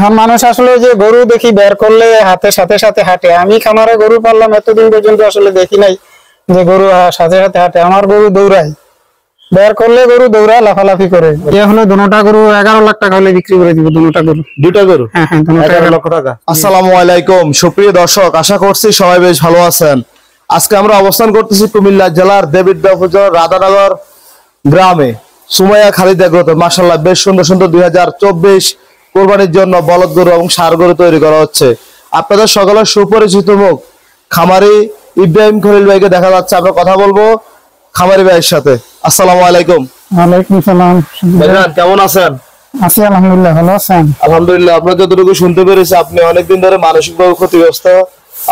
এখন মানুষ আসলে যে গরু দেখি বের করলে হাতে সাথে সাথে হাঁটে, আমি খামারে গরু পাললাম এতদিন পর্যন্ত আসলে দেখি নাই যে গরু সাথে সাথে হাঁটে। আমার গরু দৌড়ায়, বের করলে গরু দৌড়ায়, লাফালাফি করে। এখন দুটা গরু 11 লাখ টাকা হলে বিক্রি করে দিব। দুটা গরু হ্যাঁ 11 লক্ষ টাকা। আসসালামু আলাইকুম সুপ্রিয় দর্শক, আশা করছি সবাই বেশ ভালো আছেন। আজকে আমরা অবস্থান করতেছি কুমিল্লা জেলার দেবিদ্যা উপজেলার রাধানগর গ্রামে সুমাইয়া খালিদ এগ্রোতে। মাশাআল্লাহ বেশ সুন্দর সুন্দর 2024 কোরবানির জন্য বলদ গরু এবং ষাঁড় গরু তৈরি করা হচ্ছে। আপনাদের সকলের সুপরিচিত মুখ খামারি ইব্রাহিম খলিল ভাইকে দেখা যাচ্ছে। আমরা কথা বলবো খামারি ভাইয়ের সাথে। আসসালামু আলাইকুম। ওয়ালাইকুম সালাম। ভাইজান কেমন আছেন? আছি আলহামদুলিল্লাহ, ভালো আছেন? আলহামদুলিল্লাহ। আপনার যতটুকু শুনতে পেরেছি আপনি অনেকদিন ধরে মানসিকভাবে ক্ষতিগ্রস্ত,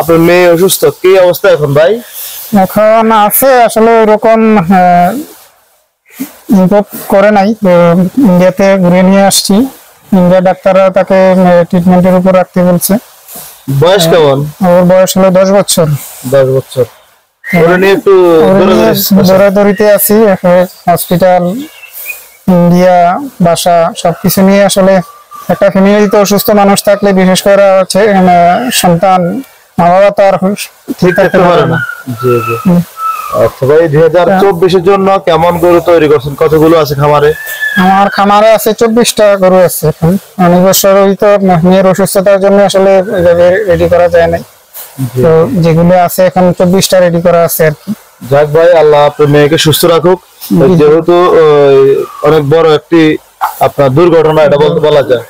আপনার মেয়ে অসুস্থ, কি অবস্থা এখন ভাই? এখন আছে আসলে ওরকম ইম্পোর্ট করে নাই, তো ইন্ডিয়াতে ঘুরে নিয়ে আসছি। ইন্ডিয়া ডাক্তাররা তাকে ট্রিটমেন্টের উপর রাখতে বলছে। বয়স কেমন? ওর বয়স হলো 10 বছর। 10 বছর। ওরা নিয়ে একটু দৌড়াদৌড়িতে আছি, হসপিটাল, ইন্ডিয়া, বাসা সবকিছু নিয়ে। আসলে একটা ফ্যামিলিতে অসুস্থ মানুষ থাকলে বিশেষ করে হচ্ছে সন্তান মা বাবা তো আর ঠিক থাকতে পারে না। জি জি। আচ্ছা ভাই, 2024 এর জন্য কেমন গরু তৈরি করছেন? কতগুলো আছে খামারে? আমার খামারে আছে 24টা গরু আছে। এখন অনেক বছর ওই তো মেয়ের অসুস্থতার জন্য আসলে রেডি করা যায় নাই, তো যেগুলো আছে এখন 24টা রেডি করা আছে আর কি। যাক ভাই, আল্লাহ আপনার মেয়েকে সুস্থ রাখুক। যেহেতু অনেক বড় একটি আপনার দুর্ঘটনা এটা বলা যায়।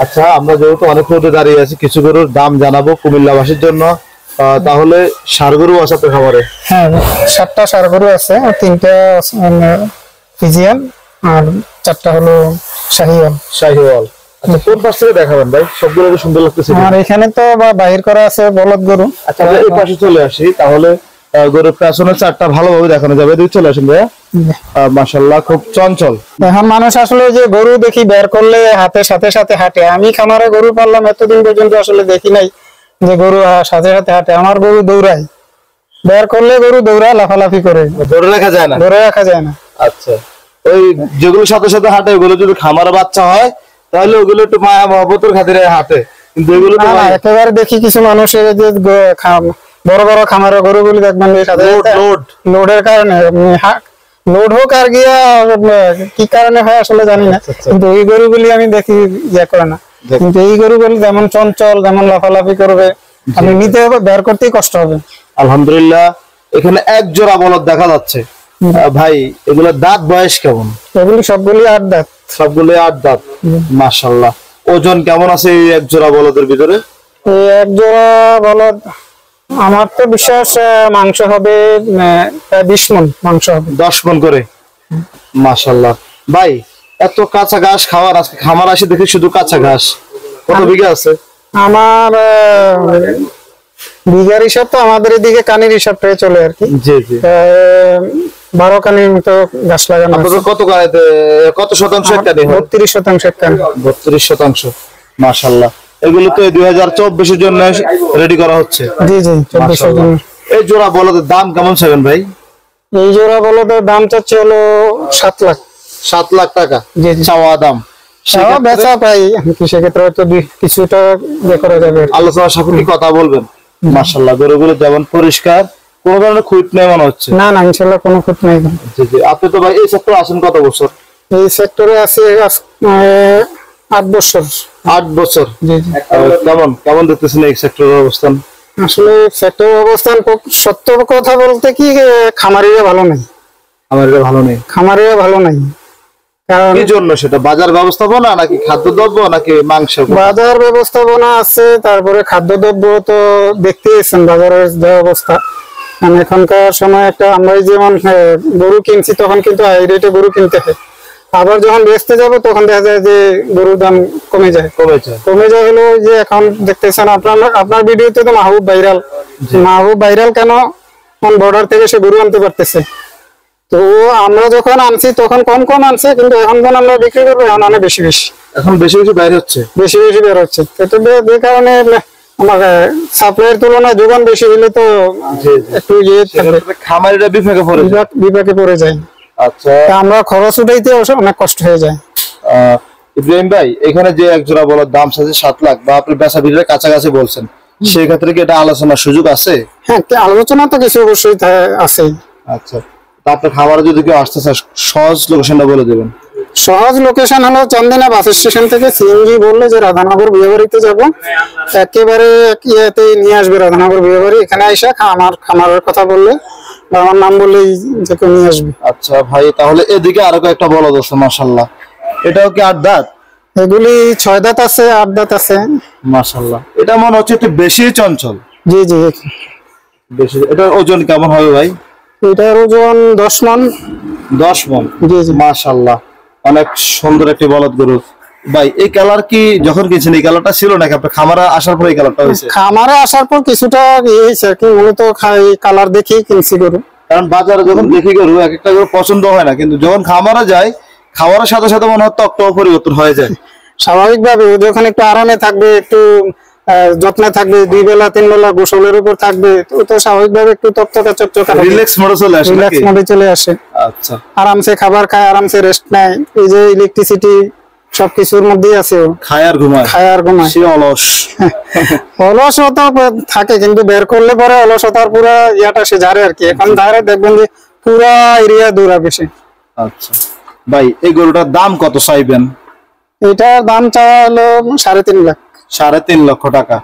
আচ্ছা, আমরা যেহেতু অনেক রোদে দাঁড়িয়ে আছি, কিছু গরুর দাম জানাবো কুমিল্লাবাসীর জন্য। তাহলে ষাঁড় গরু আছে আপনার খামারে? হ্যাঁ, 7টা ষাঁড় গরু আছে, 3টা ফিজিয়ান আর 4টা হলো শাহিওয়াল। আচ্ছা, কোন পাশ থেকে দেখাবেন ভাই? সবগুলো সুন্দর লাগতেছে। আর এখানে তো বাহির করা আছে বলদ গরু। আচ্ছা, আমরা এই পাশে চলে আসি, তাহলে গরুর পেছনে 4টা ভালোভাবে দেখানো যাবে। চলে আসেন ভাইয়া। মাশাআল্লাহ, খুব চঞ্চল। এখন মানুষ আসলে যে গরু দেখি বের করলে হাতে সাথে সাথে হাঁটে, আমি খামারে গরু পাললাম এতদিন পর্যন্ত আসলে দেখি নাই যে গরু সাথে সাথে হাঁটে। আমার গরু দৌড়ায়, বের করলে গরু দৌড়ায়, লাফালাফি করে। ধরে রাখা যায় না। আচ্ছা, ওই যেগুলো সাথে সাথে হাঁটে ওগুলো যদি খামারে বাচ্চা হয় তাহলে ওগুলো একটু মায়া মহব্বতের খাতিরে হাঁটে, কিন্তু এগুলো না। একেবারে দেখি কিছু মানুষের যে বড় বড় খামারের গরুগুলি দেখবেন লোডের কারণে, লোড হোক আর গিয়া কি কারণে হয় আসলে জানি না, কিন্তু এই গরুগুলি আমি দেখি ইয়ে করে না। কিন্তু এই গরুগুলি যেমন চঞ্চল, যেমন লাফালাফি করবে, আপনি নিতে হবে, বের করতেই কষ্ট হবে। আলহামদুলিল্লাহ, এখানে এক জোড়া বলদ দেখা যাচ্ছে ভাই। এগুলো দাঁত বয়স কেমন? এগুলি সবগুলি 8 দাঁত। 8 দাঁত। মাশাআল্লাহ। ওজন কেমন আছে এই এক জোড়া বলদের ভিতরে? এই এক জোড়া বলদ আমার তো বিশ্বাস মাংস হবে প্রায় 20 মণ মাংস হবে। 10 মণ করে। মাশাআল্লাহ ভাই, এত কাঁচা ঘাস খাওয়ার, আজকে খামার আসে দেখি শুধু কাঁচা ঘাস। কত বিঘা আছে? আমার বিঘার হিসাব তো আমাদের এদিকে কানির হিসাবটাই চলে আর কি। জি জি। 12 কানির মতো গাছ লাগানো আছে। কত শতাংশ কানি? 32 শতাংশ কানি। 32 শতাংশ। মাশাআল্লাহ। এগুলো তো 2024 এর জন্য রেডি করা হচ্ছে। জি জি, 24 এর জন্য। এই জোড়া বলদের দাম কেমন চাইবেন ভাই? এই জোড়া বলদের দাম চাচ্ছে হলো 7 লাখ। 7 লাখ টাকা জি জি, চাওয়া দাম। সেটা বেচা পাই, সেক্ষেত্রে হয়তো কিছুটা ইয়ে করা যাবে। আলোচনা সাপেক্ষে কথা বলবেন। মাশাআল্লাহ, গরুগুলো যেমন পরিষ্কার, কোনো ধরনের খুঁত নেই মনে হচ্ছে। না না, ইনশাআল্লাহ কোনো খুঁত নেই। জি জি। আপনি তো ভাই এই সেক্টরে আছেন কত বছর? এই সেক্টরে আছে 8 বছর। 8 বছর। জি জি। কেমন দেখতেছেন এই সেক্টরের অবস্থান? আসলে সেক্টরের অবস্থান, সত্য কথা বলতে কি, খামারিরা ভালো নাই। খামারিরা ভালো নাই। কারণ কি জন্য? সেটা বাজার ব্যবস্থাপনা নাকি খাদ্যদ্রব্য নাকি মাংস? বাজার ব্যবস্থাপনা আছে, তারপরে খাদ্যদ্রব্য তো দেখতেইছেন বাজারের যে অবস্থা। এখনকার সময় একটা আমরা যেমন গরু কিনছি, তখন কিন্তু হাই রেটে গরু কিনতে হয়। আবার যখন বেচতে যাবো তখন দেখা যায় যে গরুর দাম কমে যায় হলো যে এখন দেখতেছেন আপনার ভিডিওতে তো মাহবুব ভাইরাল কেন? বর্ডার থেকে সে গরু আনতে পারতেছে। তো আমরা যখন আনছি তখন কম আনছে, কিন্তু এখন যখন আমরা বিক্রি করবো এখন অনেক বেশি বের হচ্ছে। যে কারণে আমার সাপ্লাইয়ের তুলনায় যোগান বেশি হলে তো একটু খামারিরা বিপাকে পড়ে যায়। আচ্ছা, আমরা খরচ উঠাইতে অনেক কষ্ট হয়ে যায়। ইব্রাহিম ভাই, এখানে যে এক জোড়া বলার দাম চাচ্ছে 7 লাখ বা আপনি বেচা বিক্রির কাছাকাছি বলছেন, সেই ক্ষেত্রে কি এটা আলোচনার সুযোগ আছে? হ্যাঁ, আলোচনা তো কিছু অবশ্যই আছে। আচ্ছা, তো আপনার খামারে যদি কেউ আসতে চায় সহজ লোকেশনটা বলে দেবেন। সহজ লোকেশন হলো চান্দিনা বাস স্টেশন থেকে সিএনজি বললে যে রাধানগর বিয়েবাড়িতে যাব, একেবারে ইয়েতে নিয়ে আসবে রাধানগর বিয়েবাড়ি। এখানে এসে খামারের কথা বললে বা আমার নাম বললেই যে কেউ নিয়ে আসবে। আচ্ছা ভাই, তাহলে এদিকে আরো একটা বলদ আছে মাশাআল্লাহ, এটাও কি 8 দাঁত? এগুলি 6 দাঁত আছে, 8 দাঁত আছে। মাশাআল্লাহ, এটা মনে হচ্ছে একটু বেশি চঞ্চল। জি জি। বেশি। এটার ওজন কেমন হবে ভাই? এটার ওজন 10 মণ। 10 মণ? জি জি। মাশাআল্লাহ, অনেক সুন্দর একটি বলদ গরু। ভাই এই কালার কি যখন কিনছেন এই কালারটা ছিল নাকি আপনার খামারে আসার পর এই কালারটা হয়েছে? খামারে আসার পর কিছুটা হয়েছে কি, মূলত কালার দেখেই কিনছি গরু। কারণ বাজারে যখন দেখি গরু এক একটা গরু পছন্দ হয় না, কিন্তু যখন খামারে যায় খাওয়ার সাথে সাথে মনে হয় ত্বকটাও পরিবর্তন হয়ে যায়। স্বাভাবিকভাবে যখন একটু আরামে থাকবে, একটু যত্নে থাকবে, 2 বেলা 3 বেলা গোসলের উপর থাকবে, তো স্বাভাবিকভাবে একটু তকতকা চকচকা রিল্যাক্স মোডে চলে আসে। রিল্যাক্স মোডে চলে আসে। আচ্ছা, আরামসে খাবার খায়, আরামসে রেস্ট নেয়। এই যে ইলেকট্রিসিটি সবকিছুর মধ্যেই আছে, ও খায় আর ঘুমায়। সে অলস। অলসতা থাকে, কিন্তু বের করলে পরে অলসতার পুরা ইয়াটা সে ঝাড়ে আর কি। এখন ধারে দেখবেন যে পুরা এরিয়া দৌড়াবে সে। আচ্ছা ভাই, এই গরুটার দাম কত চাইবেন? এটার দাম চাওয়া হলো 3.5 লাখ। 3.5 লক্ষ টাকা।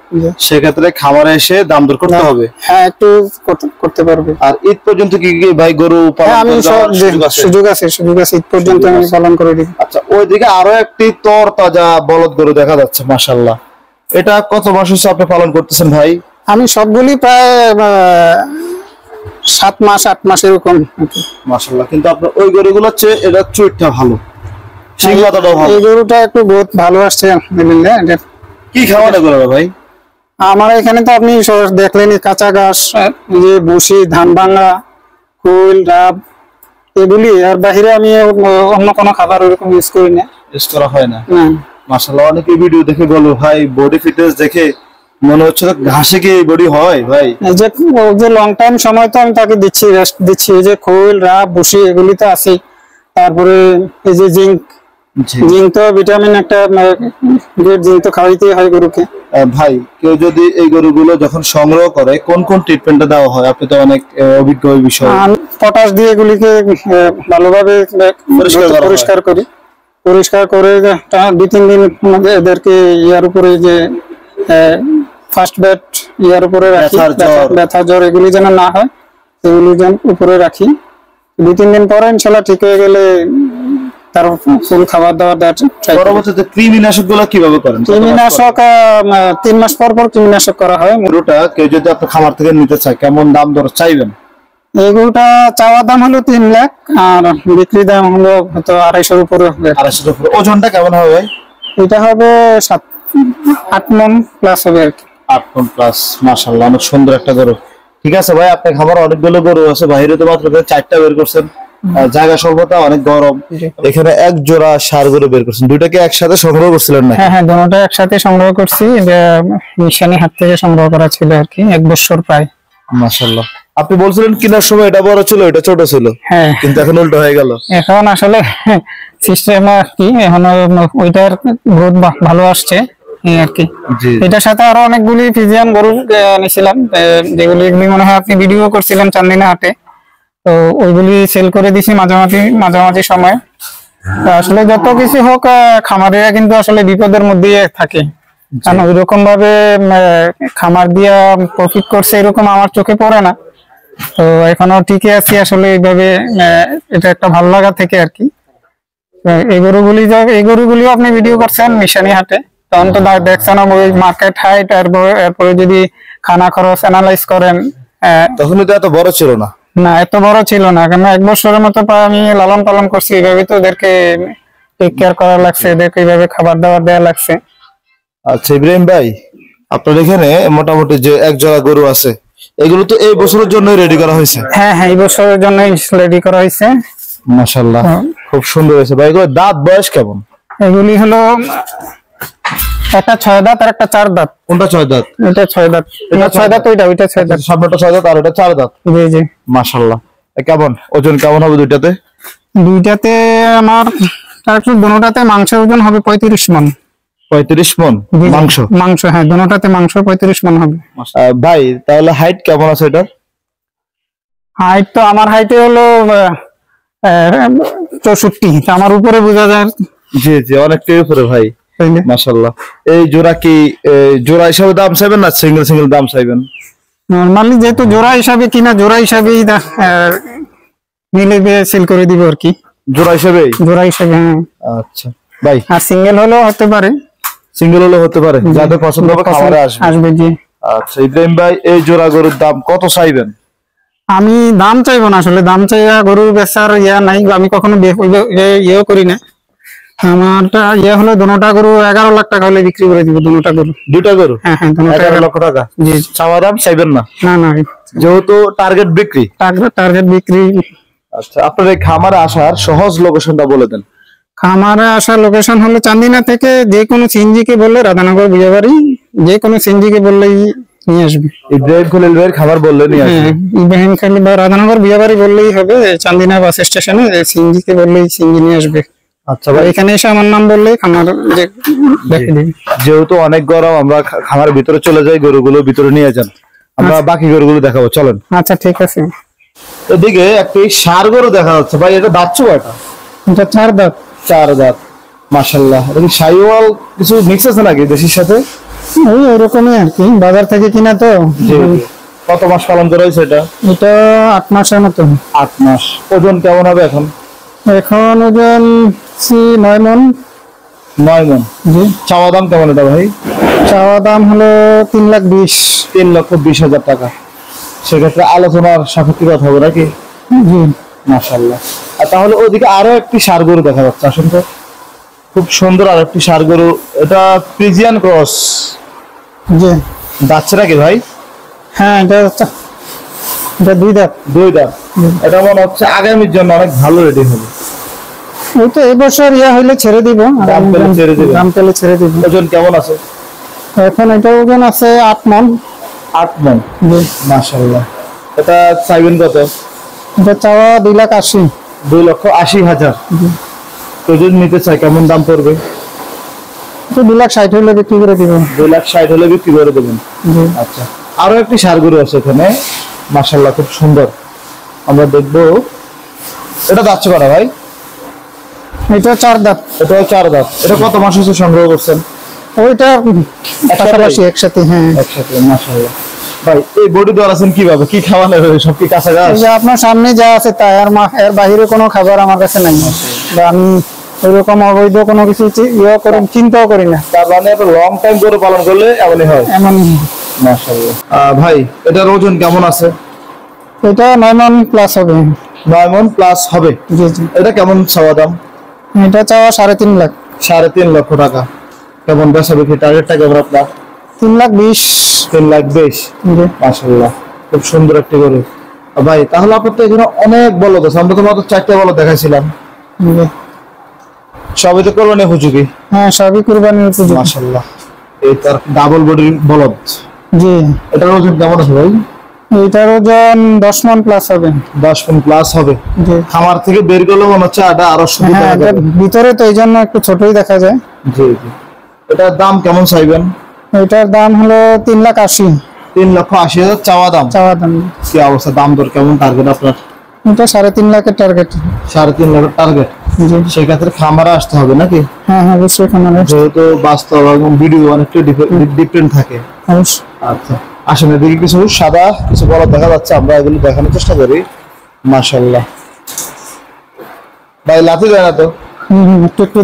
সেক্ষেত্রে খামারে এসে দাম দর করতে হবে। হ্যাঁ, একটু করতে পারবে। আর ঈদ পর্যন্ত কি ভাই গরু পালন আমি সুযোগ আছে ঈদ পর্যন্ত আমি পালন করে দিব। আচ্ছা, ওইদিকে আরো একটি তর তাজা বলদ গরু দেখা যাচ্ছে মাশাআল্লাহ, এটা কত মাস হচ্ছে আপনি পালন করতেছেন ভাই? আমি সবগুলি প্রায় 7 মাস 8 মাস এরকম। মাশাআল্লাহ, কিন্তু আপনার ওই গরুগুলো হচ্ছে এটা চুইটটা ভালো, সিংলাটাও ভালো। এই গরুটা একটু বহুত ভালো আসছে আলহামদুলিল্লাহ। কি খাওয়ানো গরু ভাই? আমার এখানে তো আপনি দেখলেনই, কাঁচা ঘাস, যে ভুসি, ধান ভাঙা, কুল, ডাব, এগুলি। আর বাহিরে আমি অন্য কোনো খাবার ওরকম ইউজ করি না। ইউজ করা হয় না? মাশাআল্লাহ, অনেকে ভিডিও দেখে বলো ভাই বডি ফিটনেস দেখে মনে হচ্ছে ঘাসে কি বডি হয় ভাই? এই যে লং টাইম সময় তো আমি তাকে দিচ্ছি, রেস্ট দিচ্ছি। এই যে খোল, রাব, ভুসি এগুলি তো আছেই। তারপরে এই যে জিঙ্ক তো ভিটামিন, একটা জিঙ্ক তো খাওয়াইতেই হয় গরুকে। ভাই কেউ যদি এই গরুগুলো যখন সংগ্রহ করে কোন কোন ট্রিটমেন্টটা দেওয়া হয়? আপনি তো অনেক অভিজ্ঞ এই বিষয়ে। পটাশ দিয়ে এগুলিকে ভালোভাবে পরিষ্কার করি। পরিষ্কার করে 2-3 দিন এদেরকে ইয়ার উপরে, যে ফার্স্ট বেড ইয়ার উপরে রাখি, ব্যথা জ্বর এগুলি যেন না হয়, এগুলি যেন উপরে রাখি। 2-3 দিন পরে ইনশাল্লাহ ঠিক হয়ে গেলে তার ফুল খাবার দাবার দেওয়া। পরবর্তীতে কৃমিনাশক গুলো কিভাবে করেন? কৃমিনাশক 3 মাস পর কৃমিনাশক করা হয়। গরুটা কেউ যদি আপনার খামার থেকে নিতে চায় কেমন দাম দর চাইবেন? এই গরুটা চাওয়া দাম হলো 3 লাখ, আর বিক্রি দাম হলো হয়তো 250-এর উপরে হবে। 250-এর উপরে। ওজনটা কেমন হবে ভাই? এটা হবে 8 মণ প্লাস হবে আর কি। 8 মণ প্লাস। মাশাআল্লাহ, অনেক সুন্দর একটা গরু। ঠিক আছে ভাই, আপনার খামারে অনেকগুলো গরু আছে, বাইরে তো মাত্র 4টা বের করছেন, জায়গা স্বল্পতা, অনেক গরম। এখানে এক জোড়া ষাঁড় গরু বের করছেন, দুইটাকে একসাথে সংগ্রহ করছিলেন না? হ্যাঁ, দুটোটা একসাথে সংগ্রহ করছি। এটা মিশানি হাট থেকে সংগ্রহ করা ছিল আর কি, 1 বছর প্রায়। মাশাআল্লাহ, আপনি বলছিলেন কিনার সময় এটা বড় ছিল এটা ছোট ছিল, হ্যাঁ, কিন্তু এখন উল্টো হয়ে গেল। এখন আসলে সিস্টেম আর কি, এখন ওইটার গ্রোথ ভালো আসছে আর কি। এটার সাথে আরো অনেকগুলি ফিজিয়ান গরু নিয়েছিলাম, যেগুলি মনে হয় আপনি ভিডিও করছিলেন চান্দিনা হাটে, তো ওইগুলি সেল করে দিছি মাঝামাঝি সময়। আসলে যত কিছু হোক, খামারিরা কিন্তু আসলে বিপদের মধ্যে থাকে, কারণ ওইরকম ভাবে খামার দিয়া প্রফিট করছে এরকম আমার চোখে পড়ে না। তো এখনো ঠিকই আছি আসলে এইভাবে, এটা একটা ভালো লাগা থেকে আর কি। এই গরুগুলিও আপনি ভিডিও করছেন মিশানি হাটে, তখন তো দেখছেন ওই মার্কেট হাইট, এরপরে যদি খানা খরচ অ্যানালাইজ করেন, তখন তো এত বড় ছিল না। না, এত বড় ছিল না, কারণ 1 বছরের মতো আমি লালন পালন করছি। এইভাবে তো ওদেরকে টেক কেয়ার করা লাগছে, এদেরকে এইভাবে খাবার দাবার দেওয়া লাগছে। আচ্ছা ইব্রাহিম ভাই, আপনার এখানে মোটামুটি যে এক জোড়া গরু আছে, এগুলো তো এই বছরের জন্য রেডি করা হয়েছে? হ্যাঁ, এই বছরের জন্য রেডি করা হয়েছে। মাশাআল্লাহ, খুব সুন্দর হয়েছে ভাই। এগুলো দাঁত বয়স কেমন? এগুলি হলো একটা 6 দাঁত আর একটা 4 দাঁত। কোনটা 6 দাঁত? এটা 6 দাঁত। এটা 6 দাঁত, ওইটা 6 দাঁত। সামনেটা 6 দাঁত আর ওটা 4 দাঁত। জি জি। মাশাআল্লাহ, কেমন ওজন কেমন হবে দুইটাতে? দুইটাতে আমার তারপর দুটোটাতে মাংসের ওজন হবে 35 মণ। 35 মণ জি, জি। মাংস। মাংস, হ্যাঁ, দুটোটাতে মাংস 35 মণ হবে। ভাই তাহলে হাইট কেমন আছে এটা? হাইট তো আমার হাইটে হলো 64, তা আমার উপরে বোঝা যায়। জি জি, অনেকটাই উপরে ভাই, তাইলে মাশাআল্লাহ। এই জোড়া কি জোড়া হিসাবে দাম চাইবেন না সিঙ্গেল সিঙ্গেল দাম চাইবেন? নর্মালি যেহেতু জোড়া হিসাবে কিনা, জোড়া হিসাবেই মিলে সেল করে দিব আর কি। জোড়া হিসাবে? জোড়া হিসাবে, হ্যাঁ। আচ্ছা ভাই, আর সিঙ্গেল হলেও হতে পারে। সিঙ্গেল হলে হতে পারে, যাদের পছন্দ হবে খামারে আসবে। আসবে, জি। আচ্ছা ইব্রাহিম ভাই, এই জোড়া গরুর দাম কত চাইবেন? আমি দাম চাইবো না আসলে, দাম চাইয়া গরু বেচার নাই, আমি কখনো ইয়েও করি না। আমারটা হলো দুটোটা গরু 11 লাখ টাকা হলে বিক্রি করে দিব। দুটোটা গরু, দুটা গরু? হ্যাঁ হ্যাঁ, দুটোটা 11 লক্ষ টাকা। জি। চাওয়া দাম চাইবেন না? না না, যেহেতু টার্গেট বিক্রি। টার্গেট বিক্রি। আচ্ছা, আপনার এই খামারে আসার সহজ লোকেশনটা বলে দেন। খামারে আসার লোকেশন হলো চান্দিনা থেকে যে কোনো সিএনজি কে বললে, রাধানগর বিয়াবাড়ি, যে কোনো সিএনজি কে বললেই নিয়ে আসবে। ইব্রাহিম খলিল ভাইয়ের খাবার বললে নিয়ে আসবে? হ্যাঁ, ইব্রাহিম খালি বা রাধানগর বিয়াবাড়ি বললেই হবে। চান্দিনা বাস স্টেশনে সিএনজি কে বললেই সিএনজি নিয়ে আসবে। আচ্ছা ভাই, এখানে এসে আমার নাম বললেই খামার দেখে দিবি। যেহেতু অনেক গরম, আমরা খামারের ভিতরে চলে যাই, গরুগুলো ভিতরে নিয়ে যান, আমরা বাকি গরুগুলো দেখাবো, চলেন। আচ্ছা, ঠিক আছে। এদিকে একটি ষাঁড় গরু দেখা যাচ্ছে ভাই, এটা দাঁত কয়টা? এটা 4 দাঁত। 4 দাঁত, মাশাআল্লাহ। এটা কি শাহিওয়াল কিছু মিক্স আছে নাকি দেশির সাথে? ওইরকমই আর কি, বাজার থেকে কিনা তো। জি জি। কত মাস পালন করা হয়েছে এটা? এটা 8 মাসের মতো। 8 মাস। ওজন কেমন হবে এখন? এখন ওজন 9 মণ। 9 মণ। জি। চাওয়া দাম কেমন এটা ভাই? চাওয়া দাম হলো 3,20,000। 3,20,000 টাকা। সেক্ষেত্রে আলোচনার সাপেক্ষে কথা হবে নাকি? জি। মাশাআল্লাহ। আর তাহলে ওইদিকে আরো একটি ষাঁড় গরু দেখা যাচ্ছে, আসুন তো। খুব সুন্দর আর একটি ষাঁড় গরু, এটা ফ্রিজিয়ান ক্রস। জি। দাচ্ছে নাকি ভাই? হ্যাঁ, এটা 2 দাঁত। 2 দাঁত। এটা মনে হচ্ছে আগামীর জন্য অনেক ভালো রেডি হবে। ওই তো এবছর হইলে ছেড়ে দিব। দাম পেলে ছেড়ে দিবেন? দাম পেলে ছেড়ে দিব। ওজন কেমন আছে এখন এটা ওজন আছে 8 মণ। 8 মণ। জি। মাশাআল্লাহ। এটা চাইবেন কত? এটা চাওয়া 2,80,000। 2,80,000। ওজন নিতে চাই, কেমন দাম পড়বে? 2,60,000 হলে বিক্রি করে দিব। 2,60,000 হলে বিক্রি করে দেবেন? জি। আচ্ছা, আরো একটি ষাঁড় গরু আছে এখানে, মাশাআল্লাহ খুব সুন্দর, আমরা দেখবো। এটা দাচ্ছে করা ভাই? এটা 4 দাঁত। এটাও 4 দাঁত। এটা কত মাস হচ্ছে সংগ্রহ করছেন? ওইটা পাশাপাশি একসাথে, হ্যাঁ। একসাথে, মাশাআল্লাহ। ভাই এই বডি দেওয়ার আছেন কিভাবে, কি খাওয়ানো হবে? সব কি কাঁচা ঘাস? এই যে আপনার সামনে যা আছে তাই, এর বাইরে কোনো খাবার আমার কাছে নাই। বা আমি ওইরকম অবৈধ কোনো কিছু চিন্তাও করি না। তার মানে একটা লং টাইম গরু পালন করলে এমনই হয়। এমনই। মাশাআল্লাহ। ভাই এটার ওজন কেমন আছে? এটা 9 মণ প্লাস হবে। 9 মণ প্লাস হবে? জি জি। এটা কেমন চাওয়া দাম? এটা চাওয়া 3.5 লাখ। 3.5 লক্ষ টাকা। কেমন বেচা বিক্রি টার্গেটটা কেমন আপনার? 3,20,000। 3,20,000। জি। মাশাআল্লাহ, খুব সুন্দর একটি গরু। ভাই তাহলে আপনার তো এখানে অনেক বলদ আছে, আমরা তো মাত্র 4টা বলদ দেখাইছিলাম। জি। সবই তো কোরবানি উপযোগী? হ্যাঁ, সবই কুরবানির উপযোগী। মাশাআল্লাহ। এই তার ডাবল বডির বলদ। জি। এটার ওজন কেমন আছে ভাই? এটার ওজন 10 মণ প্লাস হবে। 10 মণ প্লাস হবে? জি। খামার থেকে বের করলে মনে হচ্ছে এটা আরো সুন্দর হ্যাঁ, দেখা যাবে। ভিতরে তো এই জন্য একটু ছোটই দেখা যায়। জি জি। এটার দাম কেমন চাইবেন? এটার দাম হলো 3,80,000। 3,80,000 চাওয়া দাম। চাওয়া দাম। কি অবস্থা, দাম দর কেমন টার্গেট আপনার? এটা 3.5 লাখের টার্গেট। 3.5 লাখের টার্গেট? জি। সেক্ষেত্রে খামারে আসতে হবে নাকি? হ্যাঁ হ্যাঁ, অবশ্যই খামারে। যেহেতু বাস্তব এবং ভিডিও অনেকটা ডিফারেন্ট থাকে। অবশ্যই। আচ্ছা, আসেন এদিকে কিছু সাদা কিছু বলদ দেখা যাচ্ছে, আমরা এগুলো দেখানোর চেষ্টা করি। মাশাআল্লাহ। ভাই লাথি দেয় না তো? একটু একটু।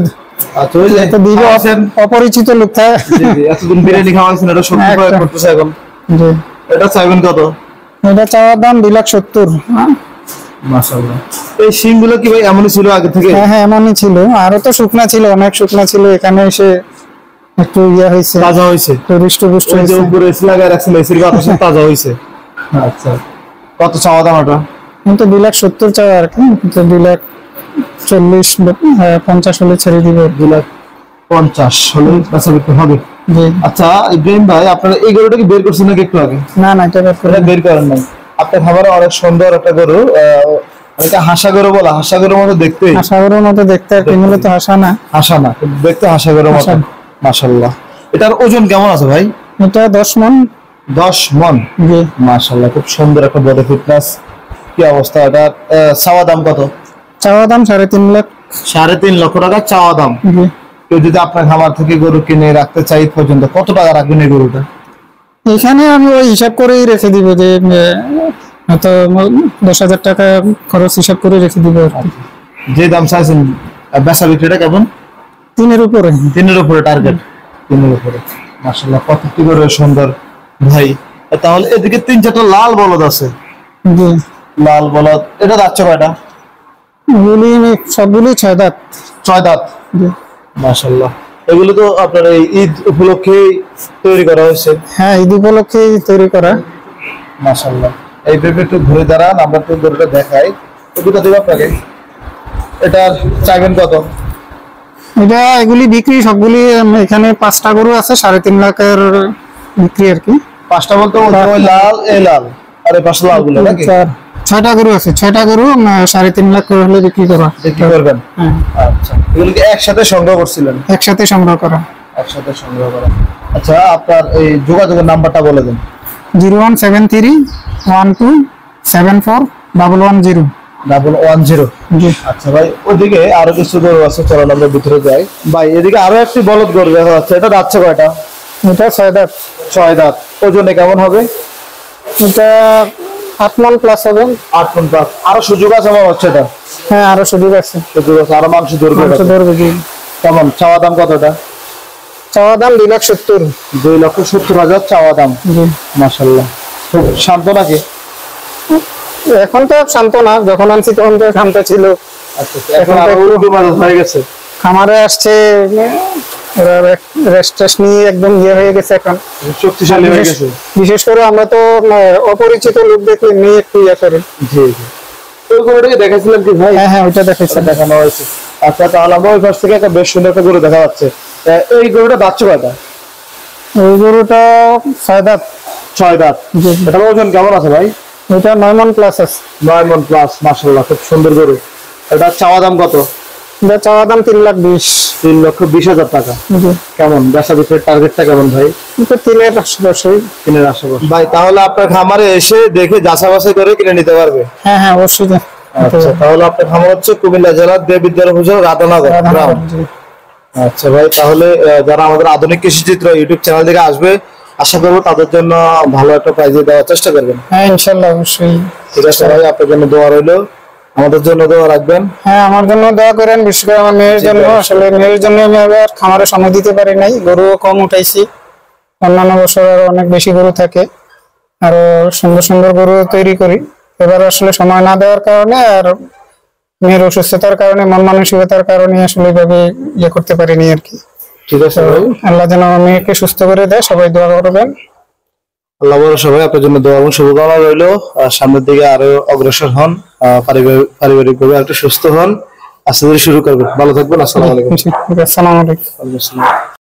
আচ্ছা, ওই যে তো দিব, খাওয়াছেন। অপরিচিত লোক থাকে। জি জি, এতদিন বিরিয়ানি খাওয়াইছেন, এটা সত্যি প্রয়োগ করতেছে এখন। জি। এটা চাইবেন কত? এটা চাওয়ার দাম 2,70,000। মাশাআল্লাহ। এই শিংগুলো কি ভাই এমনই ছিল আগে থেকে? হ্যাঁ হ্যাঁ, এমনই ছিল। আরো তো শুকনা ছিল, অনেক শুকনা ছিল। এখানে এসে একটু হয়েছে, তাজা হয়েছে। টুরিস্ট বুস্ট ওই যে হয়েছে। উপরে এসি লাগায় রাখছেন, এসির বাতাসে তাজা হয়েছে। আচ্ছা, কত চাওয়া দাম এটা? কিন্তু 2,70,000 চাওয়া আর কি। কিন্তু 2,40,50 হলে ছেড়ে দিব। 2,50,000 হলে বেচা বিক্রি হবে। জি। আচ্ছা ইব্রাহিম ভাই, আপনারা এই গরুটা কি বের করছেন নাকি একটু আগে? না না, এটা এটা বের করেন নাই। আপনার খাবারে অনেক সুন্দর একটা গরু, এটা হাসা গরু বলা, হাসা গরুর মতো দেখতে, হাসা গরুর মতো দেখতে, আর কি মূলত হাসা না, হাসা না কিন্তু দেখতে হাসা গরুর মতো। মাশাআল্লাহ। এটার ওজন কেমন আছে ভাই? এটা 10 মণ। 10 মণ। জি মাশাআল্লাহ, খুব সুন্দর একটা বডি ফিটনেস। কি অবস্থা? এটা চাওয়া দাম কত? চাওয়া দাম 3.5 লাখ। 3.5 লক্ষ টাকা চাওয়া দাম। জি। কেউ যদি আপনার খামার থেকে গরু কিনে রাখতে চাই পর্যন্ত কত টাকা রাখবেন এই গরুটা? এখানে আমি ওই হিসাব করেই রেখে দিব, যে হয়তো 10,000 টাকা খরচ হিসাব করে রেখে দিব আর কি। যে দাম চাইছেন বেচা বিক্রিটা কেমন? 3-এর উপরে। 3-এর উপরে টার্গেট। 3-এর উপরে। মাশাআল্লাহ, কতটি গরু সুন্দর ভাই। তাহলে এদিকে 3-4টা লাল বলদ আছে। জি। লাল বলদ, এটা যাচ্ছে কয়টা? এগুলি সবগুলি 6 দাঁত। 6 দাঁত। জি। মাশাআল্লাহ, এগুলো তো আপনার এই ঈদ উপলক্ষে তৈরি করা হয়েছে। হ্যাঁ, ঈদ উপলক্ষেই তৈরি করা। মাশাআল্লাহ, এই ভেবে একটু ঘুরে দাঁড়ান, আমরা তো গরুটা দেখাই। দুটো দেব আপনাকে। এটার চাইবেন কত? এটা এগুলি বিক্রি সবগুলি এখানে 5টা গরু আছে, 3.5 লাখের বিক্রি আর কি। 5টা বলতে ওই লাল, এই লাল আর এই পাশে লাল গুলো নাকি? 6টা গরু আছে, 6টা গরু 3.5 লাখ করে হলে বিক্রি করা। বিক্রি করবেন? হ্যাঁ। আচ্ছা, এগুলো কি একসাথে সংগ্রহ করছিলেন? একসাথে সংগ্রহ করা। একসাথে সংগ্রহ করা। আচ্ছা, আপনার এই যোগাযোগের নাম্বারটা বলে দেন। 01731274110। 110। জি। আচ্ছা ভাই, ওদিকে আরো কিছু গরু আছে, চলো আমরা ভিতরে যাই। ভাই এদিকে আরো একটি বলদ গরু দেখা যাচ্ছে, এটা যাচ্ছে কয়টা? এটা 6 দাঁত। 6 দাঁত। ওজনে কেমন হবে? এটা 8 মণ প্লাস হবে। 8 মণ প্লাস। আরো সুযোগ আছে আমার হচ্ছে এটা? হ্যাঁ, আরো সুযোগ আছে। সুযোগ আছে, আরো মাংস ধরবে। মাংস ধরবে। জি। কেমন চাওয়া দাম কতটা? চাওয়া দাম 2,70,000। 2,70,000 চাওয়া দাম। জি। মাশাআল্লাহ, খুব শান্ত নাকি? এখন তো শান্ত না, যখন আনছি তখন তো শান্ত ছিল। আচ্ছা, এখন আরো উন্নত হয়ে গেছে। খামারে আসছে, রেস্ট নিয়ে একদম ইয়ে হয়ে গেছে এখন, শক্তিশালী হয়ে গেছে। বিশেষ করে আমরা তো অপরিচিত লোক দেখলে নিয়ে একটু ইয়ে করি। জি জি। ওই গরুটাকে দেখাছিলেন কি ভাই? হ্যাঁ হ্যাঁ, ওইটা দেখেছি, দেখানো হয়েছে। আচ্ছা, তাহলে আমরা ওই পাশ থেকে একটা বেশ সুন্দর একটা গরু দেখা যাচ্ছে। এই গরুটা যাচ্ছে কয়টা? ওই গরুটা 6 দাঁত। 6 দাঁত। জি। এটার ওজন কেমন আছে ভাই? ওইটা 9 মণ প্লাস আছে। 9 মণ প্লাস। মাশাআল্লাহ, খুব সুন্দর গরু। এটা চাওয়া দাম কত? এটা চাওয়া দাম 3,20,000। 3,20,000 টাকা। জি। কেমন বেচা বিক্রির টার্গেটটা কেমন ভাই? এটা 3-এর আশেপাশে। 3-এর আশেপাশে। ভাই তাহলে আপনার খামারে এসে দেখে যাচাই বাছাই করে কিনে নিতে পারবে? হ্যাঁ হ্যাঁ, অবশ্যই। আচ্ছা, তাহলে আপনার খামার হচ্ছে কুমিল্লা জেলার দেবিদ্বার উপজেলা রাধানগর গ্রাম। জি। আচ্ছা ভাই, তাহলে যারা আমাদের আধুনিক কৃষি চিত্র ইউটিউব চ্যানেল থেকে আসবে, আশা করবো তাদের জন্য ভালো একটা প্রাইজ দেওয়ার চেষ্টা করবেন। হ্যাঁ, ইনশাআল্লাহ অবশ্যই। ঠিক আছে ভাই, আপনার জন্য দোয়া রইলো, আমাদের জন্য দোয়া রাখবেন। হ্যাঁ, আমার জন্য দোয়া করেন, বিশেষ করে আমার মেয়ের জন্য। আসলে মেয়ের জন্য আমি আবার খামারে সময় দিতে পারি নাই, গরুও কম উঠাইছি। অন্যান্য বছর আরো অনেক বেশি গরু থাকে, আরো সুন্দর সুন্দর গরু তৈরি করি। এবার আসলে সময় না দেওয়ার কারণে আর মেয়ের অসুস্থতার কারণে, মন মানসিকতার কারণে আসলে এভাবে ইয়ে করতে পারিনি আর কি। ঠিক আছে ভাই, আল্লাহ যেন আমার মেয়েকে সুস্থ করে দেয়, সবাই দোয়া করবেন। আল্লাহ বড়, সবাই আপনার জন্য দোয়া এবং শুভকামনা রইলো। সামনের দিকে আরো অগ্রসর হন, পারিবারিক ভাবে একটু সুস্থ হন। আস্তে ধীরে শুরু করবেন। ভালো থাকবেন। আসসালামু আলাইকুম। আসসালামু আলাইকুম। ওয়ালাইকুম আসসালাম।